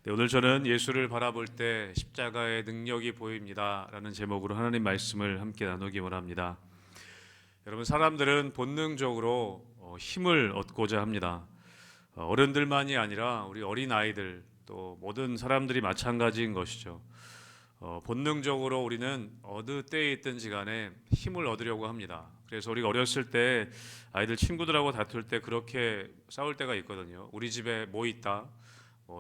네, 오늘 저는 예수를 바라볼 때 십자가의 능력이 보입니다 라는 제목으로 하나님 말씀을 함께 나누기 원합니다. 여러분, 사람들은 본능적으로 힘을 얻고자 합니다. 어른들만이 아니라 우리 어린아이들 또 모든 사람들이 마찬가지인 것이죠. 본능적으로 우리는 어느 때에 있든지 간에 힘을 얻으려고 합니다. 그래서 우리가 어렸을 때 아이들 친구들하고 다툴 때 그렇게 싸울 때가 있거든요. 우리 집에 뭐 있다,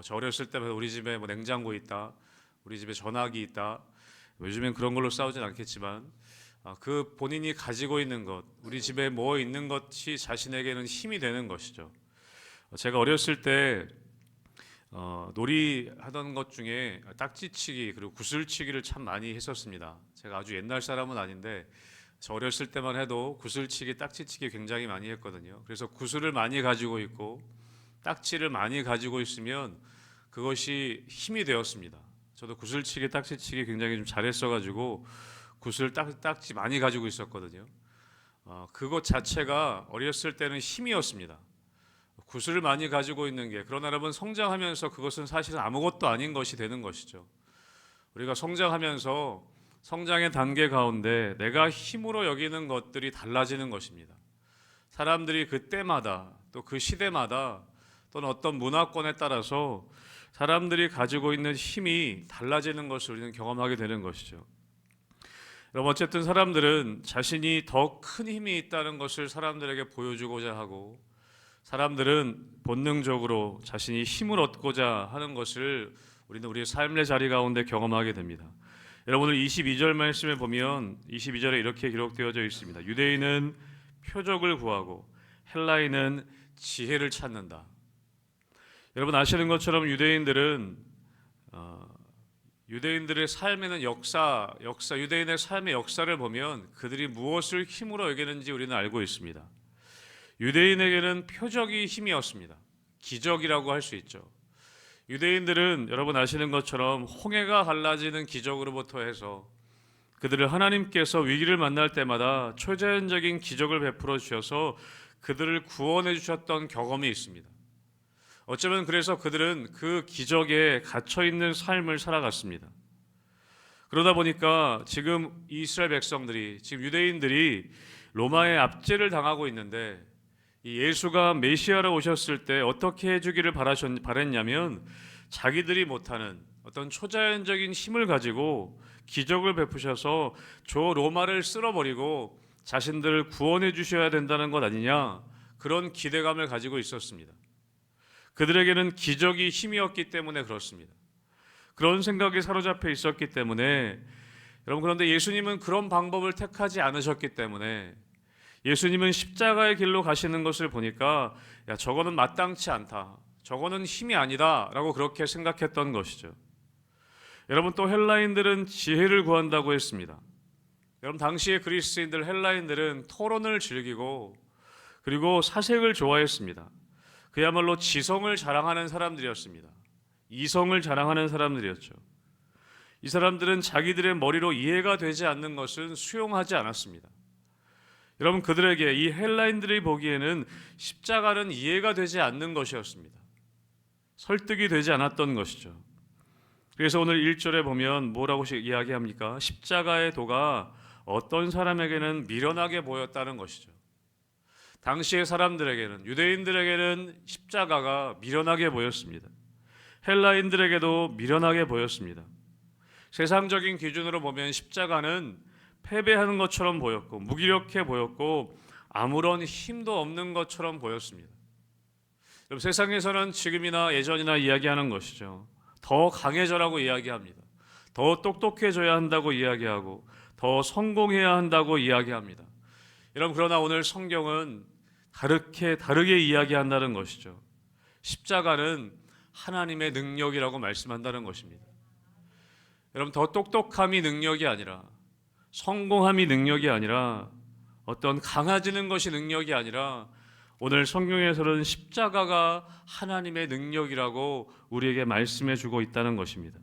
저 어렸을 때마다 우리 집에 뭐 냉장고 있다, 우리 집에 전화기 있다. 요즘엔 그런 걸로 싸우진 않겠지만 그 본인이 가지고 있는 것, 우리 집에 뭐 있는 것이 자신에게는 힘이 되는 것이죠. 제가 어렸을 때 놀이 하던 것 중에 딱지치기 그리고 구슬치기를 참 많이 했었습니다. 제가 아주 옛날 사람은 아닌데 저 어렸을 때만 해도 구슬치기, 딱지치기 굉장히 많이 했거든요. 그래서 구슬을 많이 가지고 있고 딱지를 많이 가지고 있으면 그것이 힘이 되었습니다. 저도 구슬치기, 딱지치기 굉장히 좀 잘했어가지고 구슬, 딱지 많이 가지고 있었거든요. 그것 자체가 어렸을 때는 힘이었습니다. 구슬을 많이 가지고 있는 게, 그러나 여러분, 성장하면서 그것은 사실은 아무것도 아닌 것이 되는 것이죠. 우리가 성장하면서 성장의 단계 가운데 내가 힘으로 여기는 것들이 달라지는 것입니다. 사람들이 그때마다 또 그 시대마다 또는 어떤 문화권에 따라서 사람들이 가지고 있는 힘이 달라지는 것을 우리는 경험하게 되는 것이죠. 여러분, 어쨌든 사람들은 자신이 더 큰 힘이 있다는 것을 사람들에게 보여주고자 하고, 사람들은 본능적으로 자신이 힘을 얻고자 하는 것을 우리는 우리의 삶의 자리 가운데 경험하게 됩니다. 여러분, 오늘 22절 말씀에 보면 22절에 이렇게 기록되어져 있습니다. 유대인은 표적을 구하고 헬라인은 지혜를 찾는다. 여러분, 아시는 것처럼 유대인들의 삶에는 유대인의 삶의 역사를 보면 그들이 무엇을 힘으로 여기는지 우리는 알고 있습니다. 유대인에게는 표적이 힘이었습니다. 기적이라고 할 수 있죠. 유대인들은 여러분 아시는 것처럼 홍해가 갈라지는 기적으로부터 해서 그들을 하나님께서 위기를 만날 때마다 초자연적인 기적을 베풀어 주셔서 그들을 구원해 주셨던 경험이 있습니다. 어쩌면 그래서 그들은 그 기적에 갇혀 있는 삶을 살아갔습니다. 그러다 보니까 지금 이스라엘 백성들이, 지금 유대인들이 로마의 압제를 당하고 있는데, 이 예수가 메시아로 오셨을 때 어떻게 해주기를 바랬냐면 자기들이 못하는 어떤 초자연적인 힘을 가지고 기적을 베푸셔서 저 로마를 쓸어버리고 자신들을 구원해 주셔야 된다는 것 아니냐, 그런 기대감을 가지고 있었습니다. 그들에게는 기적이 힘이었기 때문에 그렇습니다. 그런 생각에 사로잡혀 있었기 때문에, 여러분, 그런데 예수님은 그런 방법을 택하지 않으셨기 때문에, 예수님은 십자가의 길로 가시는 것을 보니까 저거는 마땅치 않다, 저거는 힘이 아니다 라고 그렇게 생각했던 것이죠. 여러분, 또 헬라인들은 지혜를 구한다고 했습니다. 여러분, 당시의 그리스인들, 헬라인들은 토론을 즐기고 그리고 사색을 좋아했습니다. 그야말로 지성을 자랑하는 사람들이었습니다. 이성을 자랑하는 사람들이었죠. 이 사람들은 자기들의 머리로 이해가 되지 않는 것은 수용하지 않았습니다. 여러분, 그들에게, 이 헬라인들이 보기에는 십자가는 이해가 되지 않는 것이었습니다. 설득이 되지 않았던 것이죠. 그래서 오늘 1절에 보면 뭐라고 이야기합니까? 십자가의 도가 어떤 사람에게는 미련하게 보였다는 것이죠. 당시의 사람들에게는, 유대인들에게는 십자가가 미련하게 보였습니다. 헬라인들에게도 미련하게 보였습니다. 세상적인 기준으로 보면 십자가는 패배하는 것처럼 보였고 무기력해 보였고 아무런 힘도 없는 것처럼 보였습니다. 세상에서는 지금이나 예전이나 이야기하는 것이죠. 더 강해져라고 이야기합니다. 더 똑똑해져야 한다고 이야기하고 더 성공해야 한다고 이야기합니다. 여러분, 그러나 오늘 성경은 다르게 이야기한다는 것이죠. 십자가는 하나님의 능력이라고 말씀한다는 것입니다. 여러분, 더 똑똑함이 능력이 아니라, 성공함이 능력이 아니라, 어떤 강해지는 것이 능력이 아니라, 오늘 성경에서는 십자가가 하나님의 능력이라고 우리에게 말씀해 주고 있다는 것입니다.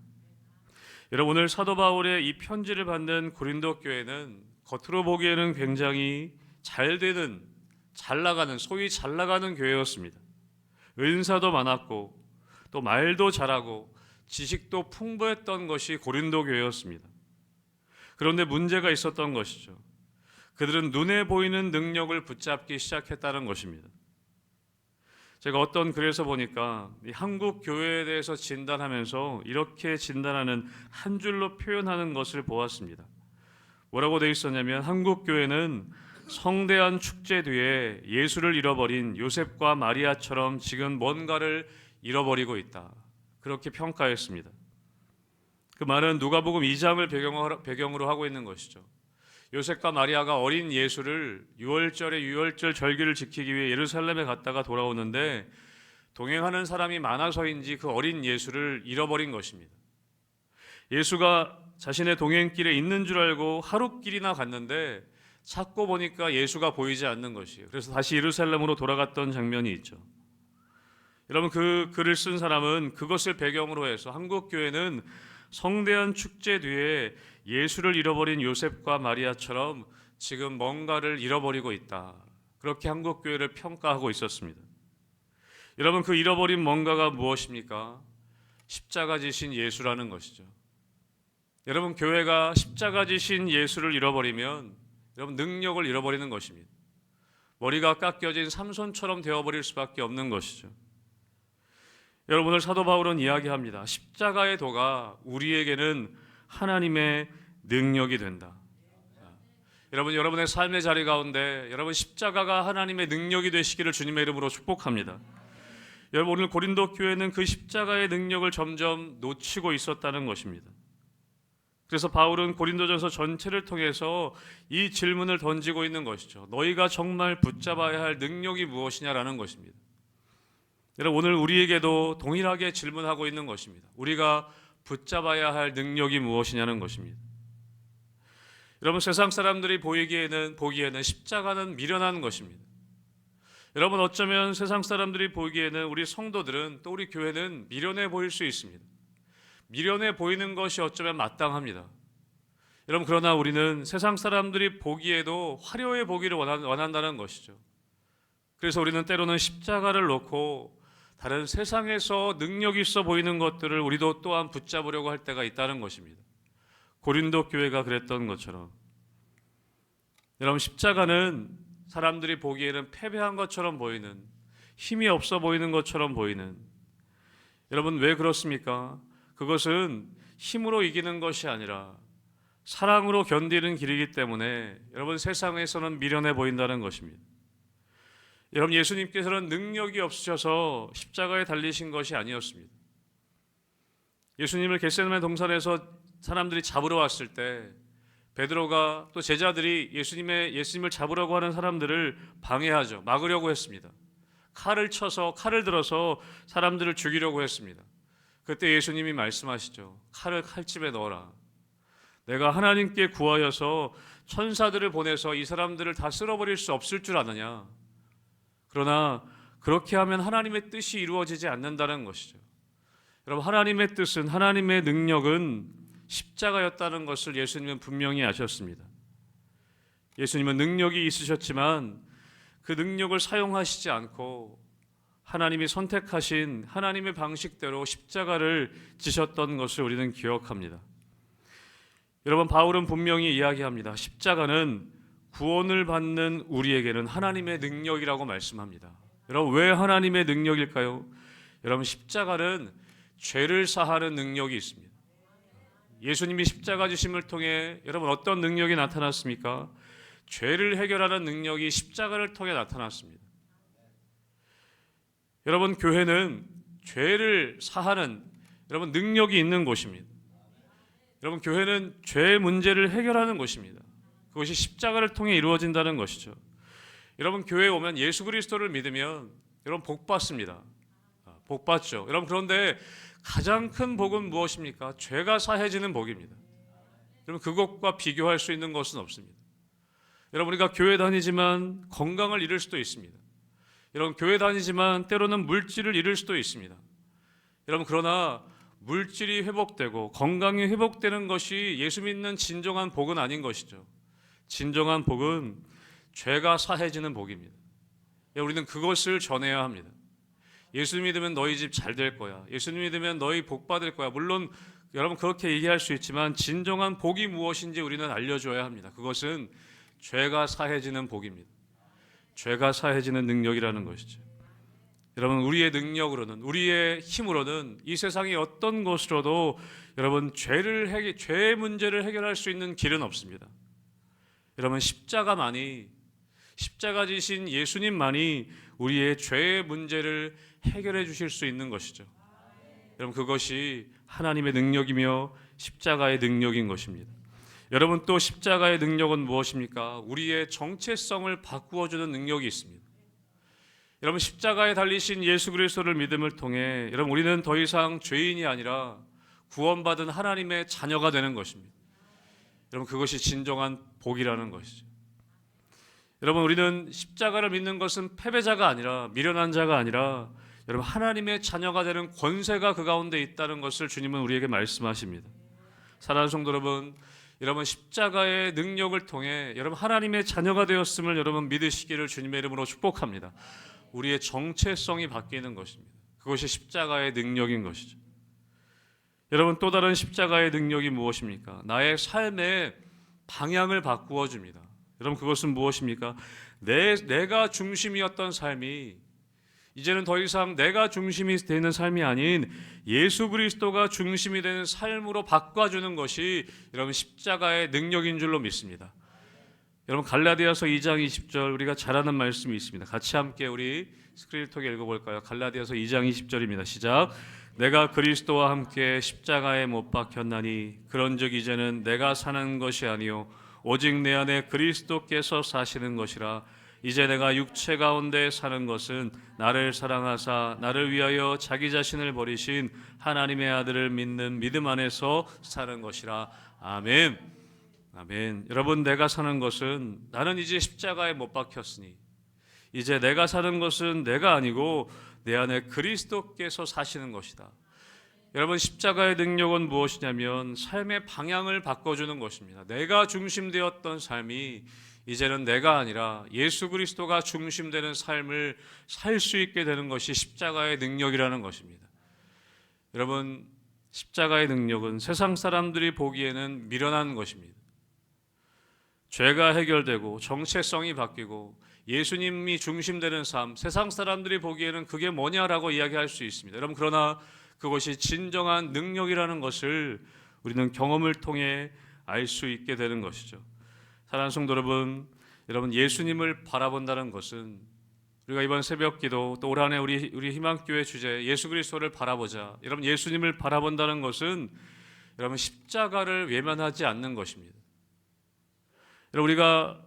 여러분, 오늘 사도 바울의 이 편지를 받는 고린도 교회는 겉으로 보기에는 굉장히 잘 되는, 잘 나가는, 소위 잘 나가는 교회였습니다. 은사도 많았고 또 말도 잘하고 지식도 풍부했던 것이 고린도 교회였습니다. 그런데 문제가 있었던 것이죠. 그들은 눈에 보이는 능력을 붙잡기 시작했다는 것입니다. 제가 어떤 글에서 보니까 이 한국 교회에 대해서 진단하면서 이렇게 진단하는 한 줄로 표현하는 것을 보았습니다. 뭐라고 되어 있었냐면, 한국 교회는 성대한 축제 뒤에 예수를 잃어버린 요셉과 마리아처럼 지금 뭔가를 잃어버리고 있다. 그렇게 평가했습니다. 그 말은 누가복음 2장을 배경으로 하고 있는 것이죠. 요셉과 마리아가 어린 예수를 유월절에 유월절 절기를 지키기 위해 예루살렘에 갔다가 돌아오는데 동행하는 사람이 많아서인지 그 어린 예수를 잃어버린 것입니다. 예수가 자신의 동행길에 있는 줄 알고 하루길이나 갔는데 찾고 보니까 예수가 보이지 않는 것이에요. 그래서 다시 예루살렘으로 돌아갔던 장면이 있죠. 여러분, 그 글을 쓴 사람은 그것을 배경으로 해서 한국 교회는 성대한 축제 뒤에 예수를 잃어버린 요셉과 마리아처럼 지금 뭔가를 잃어버리고 있다. 그렇게 한국 교회를 평가하고 있었습니다. 여러분, 그 잃어버린 뭔가가 무엇입니까? 십자가 지신 예수라는 것이죠. 여러분, 교회가 십자가 지신 예수를 잃어버리면 여러분 능력을 잃어버리는 것입니다. 머리가 깎여진 삼손처럼 되어버릴 수밖에 없는 것이죠. 여러분, 오늘 사도 바울은 이야기합니다. 십자가의 도가 우리에게는 하나님의 능력이 된다. 여러분, 여러분의 삶의 자리 가운데 여러분 십자가가 하나님의 능력이 되시기를 주님의 이름으로 축복합니다. 여러분, 오늘 고린도 교회는 그 십자가의 능력을 점점 놓치고 있었다는 것입니다. 그래서 바울은 고린도전서 전체를 통해서 이 질문을 던지고 있는 것이죠. 너희가 정말 붙잡아야 할 능력이 무엇이냐라는 것입니다. 여러분, 오늘 우리에게도 동일하게 질문하고 있는 것입니다. 우리가 붙잡아야 할 능력이 무엇이냐는 것입니다. 여러분, 세상 사람들이 보기에는 십자가는 미련한 것입니다. 여러분, 어쩌면 세상 사람들이 보기에는 우리 성도들은 또 우리 교회는 미련해 보일 수 있습니다. 미련해 보이는 것이 어쩌면 마땅합니다. 여러분, 그러나 우리는 세상 사람들이 보기에도 화려해 보기를 원한다는 것이죠. 그래서 우리는 때로는 십자가를 놓고 다른 세상에서 능력 있어 보이는 것들을 우리도 또한 붙잡으려고 할 때가 있다는 것입니다. 고린도 교회가 그랬던 것처럼. 여러분, 십자가는 사람들이 보기에는 패배한 것처럼 보이는, 힘이 없어 보이는 것처럼 보이는, 여러분 왜 그렇습니까? 그것은 힘으로 이기는 것이 아니라 사랑으로 견디는 길이기 때문에 여러분 세상에서는 미련해 보인다는 것입니다. 여러분, 예수님께서는 능력이 없으셔서 십자가에 달리신 것이 아니었습니다. 예수님을 겟세마네 동산에서 사람들이 잡으러 왔을 때 베드로가 또 제자들이 예수님을 잡으려고 하는 사람들을 방해하죠. 막으려고 했습니다. 칼을 들어서 사람들을 죽이려고 했습니다. 그때 예수님이 말씀하시죠. 칼을 칼집에 넣어라. 내가 하나님께 구하여서 천사들을 보내서 이 사람들을 다 쓸어버릴 수 없을 줄 아느냐. 그러나 그렇게 하면 하나님의 뜻이 이루어지지 않는다는 것이죠. 여러분, 하나님의 뜻은, 하나님의 능력은 십자가였다는 것을 예수님은 분명히 아셨습니다. 예수님은 능력이 있으셨지만 그 능력을 사용하시지 않고 하나님이 선택하신 하나님의 방식대로 십자가를 지셨던 것을 우리는 기억합니다. 여러분, 바울은 분명히 이야기합니다. 십자가는 구원을 받는 우리에게는 하나님의 능력이라고 말씀합니다. 여러분, 왜 하나님의 능력일까요? 여러분, 십자가는 죄를 사하는 능력이 있습니다. 예수님이 십자가 지심을 통해 여러분 어떤 능력이 나타났습니까? 죄를 해결하는 능력이 십자가를 통해 나타났습니다. 여러분, 교회는 죄를 사하는 여러분 능력이 있는 곳입니다. 여러분, 교회는 죄의 문제를 해결하는 곳입니다. 그것이 십자가를 통해 이루어진다는 것이죠. 여러분, 교회에 오면 예수 그리스도를 믿으면 여러분 복 받습니다. 복 받죠. 여러분, 그런데 가장 큰 복은 무엇입니까? 죄가 사해지는 복입니다. 여러분, 그것과 비교할 수 있는 것은 없습니다. 여러분, 우리가 교회 다니지만 건강을 잃을 수도 있습니다. 여러분, 교회 다니지만 때로는 물질을 잃을 수도 있습니다. 여러분, 그러나 물질이 회복되고 건강이 회복되는 것이 예수 믿는 진정한 복은 아닌 것이죠. 진정한 복은 죄가 사해지는 복입니다. 우리는 그것을 전해야 합니다. 예수 믿으면 너희 집 잘 될 거야. 예수 믿으면 너희 복 받을 거야. 물론 여러분 그렇게 얘기할 수 있지만 진정한 복이 무엇인지 우리는 알려줘야 합니다. 그것은 죄가 사해지는 복입니다. 죄가 사해지는 능력이라는 것이죠. 여러분 우리의 능력으로는, 우리의 힘으로는 이 세상의 어떤 것으로도 여러분 죄의 문제를 해결할 수 있는 길은 없습니다. 여러분 십자가만이, 십자가 지신 예수님만이 우리의 죄의 문제를 해결해 주실 수 있는 것이죠. 여러분 그것이 하나님의 능력이며 십자가의 능력인 것입니다. 여러분 또 십자가의 능력은 무엇입니까? 우리의 정체성을 바꾸어주는 능력이 있습니다. 여러분 십자가에 달리신 예수 그리스도를 믿음을 통해 여러분 우리는 더 이상 죄인이 아니라 구원받은 하나님의 자녀가 되는 것입니다. 여러분 그것이 진정한 복이라는 것이죠. 여러분 우리는 십자가를 믿는 것은 패배자가 아니라, 미련한 자가 아니라 여러분 하나님의 자녀가 되는 권세가 그 가운데 있다는 것을 주님은 우리에게 말씀하십니다. 사랑하는 성도 여러분, 여러분 십자가의 능력을 통해 여러분 하나님의 자녀가 되었음을 여러분 믿으시기를 주님의 이름으로 축복합니다. 우리의 정체성이 바뀌는 것입니다. 그것이 십자가의 능력인 것이죠. 여러분 또 다른 십자가의 능력이 무엇입니까? 나의 삶의 방향을 바꾸어 줍니다. 여러분 그것은 무엇입니까? 내가 중심이었던 삶이 이제는 더 이상 내가 중심이 되는 삶이 아닌 예수 그리스도가 중심이 되는 삶으로 바꿔주는 것이 여러분 십자가의 능력인 줄로 믿습니다. 여러분 갈라디아서 2장 20절 우리가 잘 아는 말씀이 있습니다. 같이 함께 우리 스크린을 통해 읽어볼까요? 갈라디아서 2장 20절입니다. 시작. 내가 그리스도와 함께 십자가에 못 박혔나니 그런즉 이제는 내가 사는 것이 아니요 오직 내 안에 그리스도께서 사시는 것이라. 이제 내가 육체 가운데 사는 것은 나를 사랑하사 나를 위하여 자기 자신을 버리신 하나님의 아들을 믿는 믿음 안에서 사는 것이라. 아멘. 아멘. 여러분 내가 사는 것은, 나는 이제 십자가에 못 박혔으니 이제 내가 사는 것은 내가 아니고 내 안에 그리스도께서 사시는 것이다. 여러분 십자가의 능력은 무엇이냐면 삶의 방향을 바꿔주는 것입니다. 내가 중심되었던 삶이 이제는 내가 아니라 예수 그리스도가 중심되는 삶을 살 수 있게 되는 것이 십자가의 능력이라는 것입니다. 여러분 십자가의 능력은 세상 사람들이 보기에는 미련한 것입니다. 죄가 해결되고 정체성이 바뀌고 예수님이 중심되는 삶, 세상 사람들이 보기에는 그게 뭐냐라고 이야기할 수 있습니다. 여러분 그러나 그것이 진정한 능력이라는 것을 우리는 경험을 통해 알 수 있게 되는 것이죠. 사랑하는 성도 여러분 예수님을 바라본다는 것은, 우리가 이번 새벽기도 또 올 한 해 우리 희망교회 주제 예수 그리스도를 바라보자. 여러분 예수님을 바라본다는 것은 여러분 십자가를 외면하지 않는 것입니다. 여러분 우리가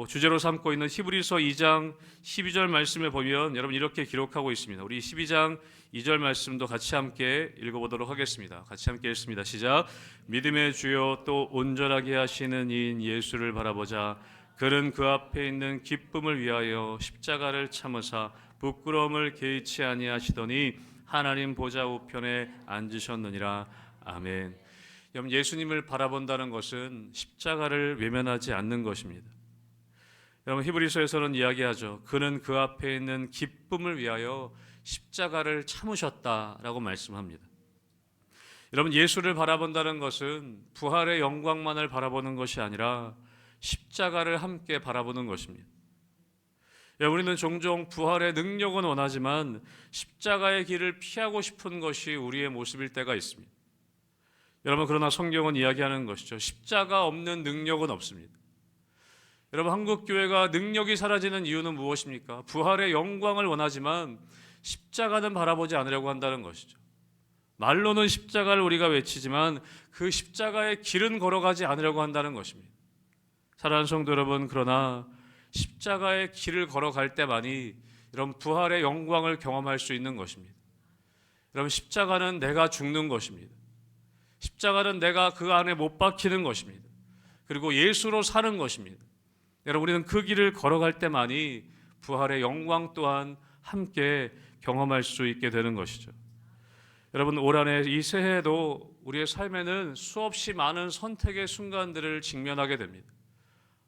주제로 삼고 있는 히브리서 2장 12절 말씀에 보면 여러분 이렇게 기록하고 있습니다. 우리 12장 2절 말씀도 같이 함께 읽어보도록 하겠습니다. 같이 함께 읽습니다. 시작. 믿음의 주요 또 온전하게 하시는 이인 예수를 바라보자. 그는 그 앞에 있는 기쁨을 위하여 십자가를 참으사 부끄러움을 개의치 아니하시더니 하나님 보좌 우편에 앉으셨느니라. 아멘. 여러분 예수님을 바라본다는 것은 십자가를 외면하지 않는 것입니다. 여러분 히브리서에서는 이야기하죠. 그는 그 앞에 있는 기쁨을 위하여 십자가를 참으셨다라고 말씀합니다. 여러분 예수를 바라본다는 것은 부활의 영광만을 바라보는 것이 아니라 십자가를 함께 바라보는 것입니다. 우리는 종종 부활의 능력은 원하지만 십자가의 길을 피하고 싶은 것이 우리의 모습일 때가 있습니다. 여러분 그러나 성경은 이야기하는 것이죠. 십자가 없는 능력은 없습니다. 여러분 한국교회가 능력이 사라지는 이유는 무엇입니까? 부활의 영광을 원하지만 십자가는 바라보지 않으려고 한다는 것이죠. 말로는 십자가를 우리가 외치지만 그 십자가의 길은 걸어가지 않으려고 한다는 것입니다. 사랑하는 성도 여러분, 그러나 십자가의 길을 걸어갈 때만이 여러분 부활의 영광을 경험할 수 있는 것입니다. 여러분 십자가는 내가 죽는 것입니다. 십자가는 내가 그 안에 못 박히는 것입니다. 그리고 예수로 사는 것입니다. 여러분 우리는 그 길을 걸어갈 때만이 부활의 영광 또한 함께 경험할 수 있게 되는 것이죠. 여러분 올 한 해 이 새해에도 우리의 삶에는 수없이 많은 선택의 순간들을 직면하게 됩니다.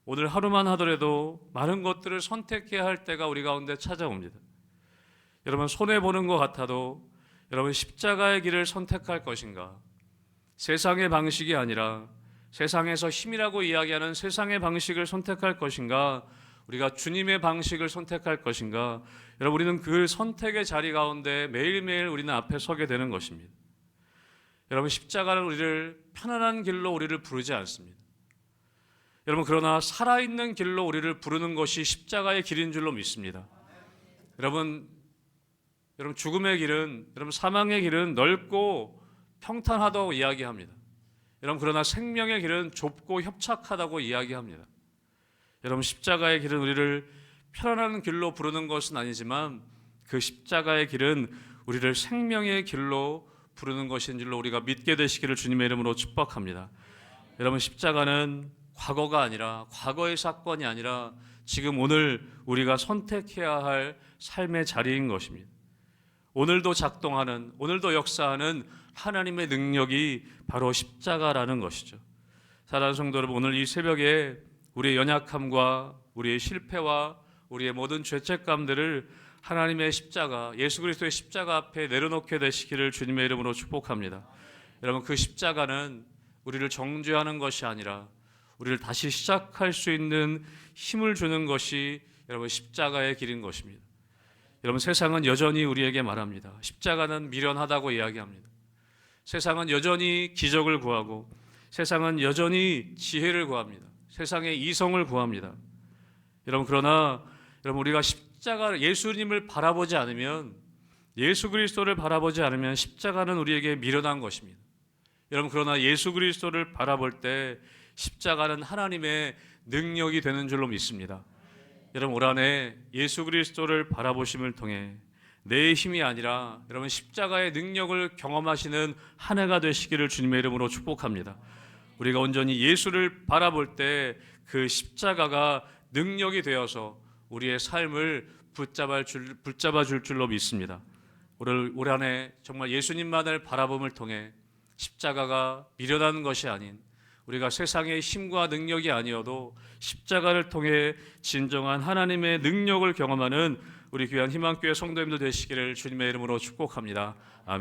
오늘 하루만 하더라도 많은 것들을 선택해야 할 때가 우리 가운데 찾아옵니다. 여러분 손해 보는 것 같아도 여러분 십자가의 길을 선택할 것인가? 세상의 방식이 아니라 세상에서 힘이라고 이야기하는 세상의 방식을 선택할 것인가? 우리가 주님의 방식을 선택할 것인가? 여러분 우리는 그 선택의 자리 가운데 매일매일 우리는 앞에 서게 되는 것입니다. 여러분 십자가는 우리를 편안한 길로 우리를 부르지 않습니다. 여러분 그러나 살아있는 길로 우리를 부르는 것이 십자가의 길인 줄로 믿습니다. 여러분 죽음의 길은, 여러분 사망의 길은 넓고 평탄하다고 이야기합니다. 여러분 그러나 생명의 길은 좁고 협착하다고 이야기합니다. 여러분 십자가의 길은 우리를 편안한 길로 부르는 것은 아니지만 그 십자가의 길은 우리를 생명의 길로 부르는 것인 줄로 우리가 믿게 되시기를 주님의 이름으로 축복합니다. 여러분 십자가는 과거가 아니라, 과거의 사건이 아니라 지금 오늘 우리가 선택해야 할 삶의 자리인 것입니다. 오늘도 작동하는, 오늘도 역사하는 하나님의 능력이 바로 십자가라는 것이죠. 사랑하는 성도 여러분, 오늘 이 새벽에 우리의 연약함과 우리의 실패와 우리의 모든 죄책감들을 하나님의 십자가, 예수 그리스도의 십자가 앞에 내려놓게 되시기를 주님의 이름으로 축복합니다. 여러분 그 십자가는 우리를 정죄하는 것이 아니라 우리를 다시 시작할 수 있는 힘을 주는 것이 여러분 십자가의 길인 것입니다. 여러분 세상은 여전히 우리에게 말합니다. 십자가는 미련하다고 이야기합니다. 세상은 여전히 기적을 구하고 세상은 여전히 지혜를 구합니다. 세상의 이성을 구합니다. 여러분 그러나 여러분 우리가 십자가 예수님을 바라보지 않으면, 예수 그리스도를 바라보지 않으면 십자가는 우리에게 미련한 것입니다. 여러분 그러나 예수 그리스도를 바라볼 때 십자가는 하나님의 능력이 되는 줄로 믿습니다. 여러분 올 한해 예수 그리스도를 바라보심을 통해 내 힘이 아니라 여러분 십자가의 능력을 경험하시는 한 해가 되시기를 주님의 이름으로 축복합니다. 우리가 온전히 예수를 바라볼 때 그 십자가가 능력이 되어서 우리의 삶을 붙잡아 줄 줄로 믿습니다. 올 한해 정말 예수님만을 바라봄을 통해 십자가가 미련한 것이 아닌, 우리가 세상의 힘과 능력이 아니어도 십자가를 통해 진정한 하나님의 능력을 경험하는 우리 귀한 희망교회 성도님들 되시기를 주님의 이름으로 축복합니다. 아멘.